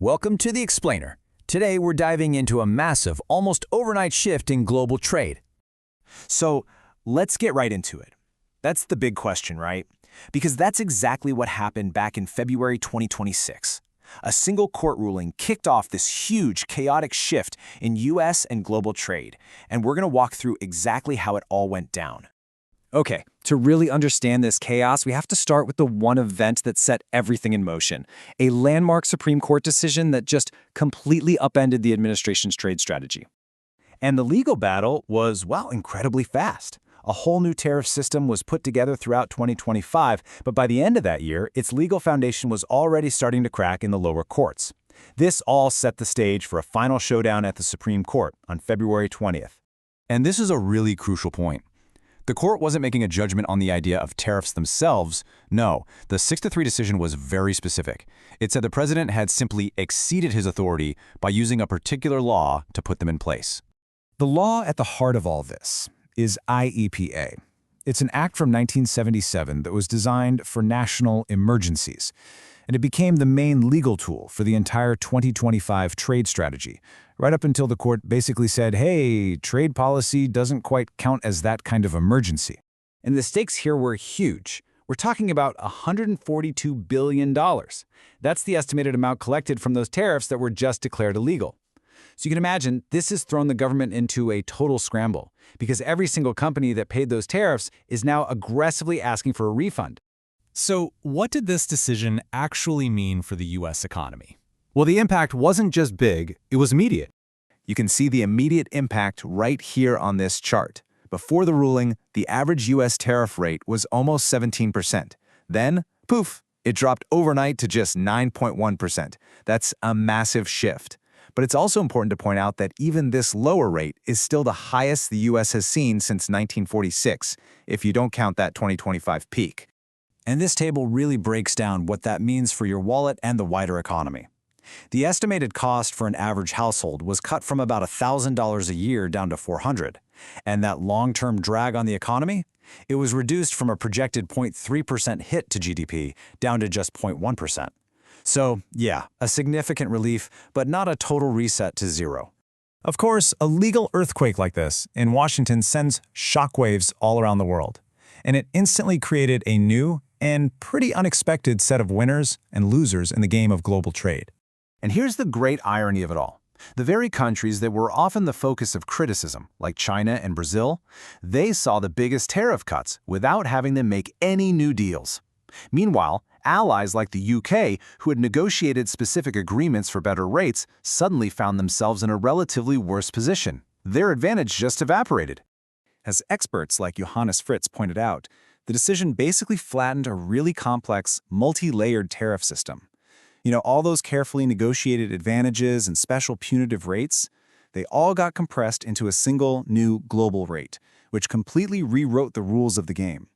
Welcome to The Explainer. Today we're diving into a massive, almost overnight shift in global trade. So let's get right into it. That's the big question, right? Because that's exactly what happened back in February 2026. A single court ruling kicked off this huge, chaotic shift in U.S. and global trade, and we're going to walk through exactly how it all went down. Okay, to really understand this chaos, we have to start with the one event that set everything in motion, a landmark Supreme Court decision that just completely upended the administration's trade strategy. And the legal battle was, well, incredibly fast. A whole new tariff system was put together throughout 2025, but by the end of that year, its legal foundation was already starting to crack in the lower courts. This all set the stage for a final showdown at the Supreme Court on February 20th. And this is a really crucial point. The court wasn't making a judgment on the idea of tariffs themselves. No, the 6-3 decision was very specific. It said the president had simply exceeded his authority by using a particular law to put them in place. The law at the heart of all this is IEPA. It's an act from 1977 that was designed for national emergencies, and it became the main legal tool for the entire 2025 trade strategy, right up until the court basically said, hey, trade policy doesn't quite count as that kind of emergency. And the stakes here were huge. We're talking about $142 billion. That's the estimated amount collected from those tariffs that were just declared illegal. So you can imagine this has thrown the government into a total scramble, because every single company that paid those tariffs is now aggressively asking for a refund. So what did this decision actually mean for the U.S. economy? Well, the impact wasn't just big, it was immediate. You can see the immediate impact right here on this chart. Before the ruling, the average U.S. tariff rate was almost 17%. Then, poof, it dropped overnight to just 9.1%. That's a massive shift. But it's also important to point out that even this lower rate is still the highest the U.S. has seen since 1946, if you don't count that 2025 peak. And this table really breaks down what that means for your wallet and the wider economy. The estimated cost for an average household was cut from about $1,000 a year down to $400. And that long-term drag on the economy? It was reduced from a projected 0.3% hit to GDP down to just 0.1%. So, yeah, a significant relief, but not a total reset to zero. Of course, a legal earthquake like this in Washington sends shockwaves all around the world, and it instantly created a new and pretty unexpected set of winners and losers in the game of global trade. And here's the great irony of it all. The very countries that were often the focus of criticism, like China and Brazil, they saw the biggest tariff cuts without having them make any new deals. Meanwhile, allies like the UK, who had negotiated specific agreements for better rates, suddenly found themselves in a relatively worse position. Their advantage just evaporated. As experts like Johannes Fritz pointed out, the decision basically flattened a really complex, multi-layered tariff system. All those carefully negotiated advantages and special punitive rates, they all got compressed into a single new global rate, which completely rewrote the rules of the game.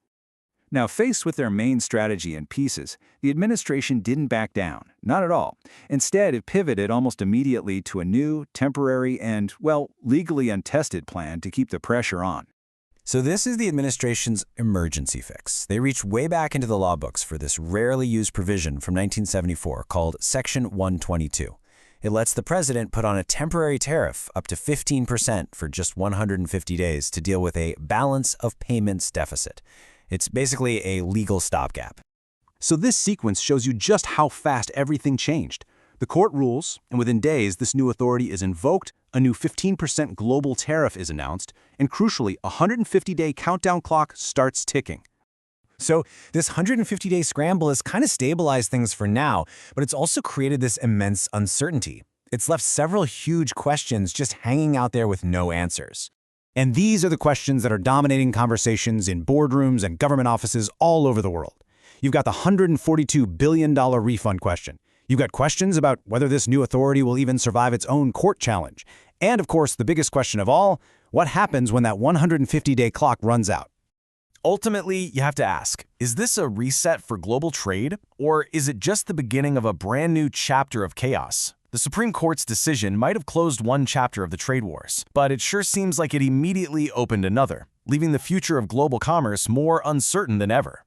Now, faced with their main strategy in pieces, the administration didn't back down, not at all. Instead, it pivoted almost immediately to a new, temporary, and, well, legally untested plan to keep the pressure on. So this is the administration's emergency fix. They reached way back into the law books for this rarely used provision from 1974 called Section 122. It lets the president put on a temporary tariff up to 15% for just 150 days to deal with a balance of payments deficit. It's basically a legal stopgap. So this sequence shows you just how fast everything changed. The court rules, and within days, this new authority is invoked, a new 15% global tariff is announced, and crucially, a 150-day countdown clock starts ticking. So this 150-day scramble has kind of stabilized things for now, but it's also created this immense uncertainty. It's left several huge questions just hanging out there with no answers. And these are the questions that are dominating conversations in boardrooms and government offices all over the world. You've got the $142 billion refund question. You've got questions about whether this new authority will even survive its own court challenge. And of course, the biggest question of all, what happens when that 150-day clock runs out? Ultimately, you have to ask, is this a reset for global trade, or is it just the beginning of a brand new chapter of chaos? The Supreme Court's decision might have closed one chapter of the trade wars, but it sure seems like it immediately opened another, leaving the future of global commerce more uncertain than ever.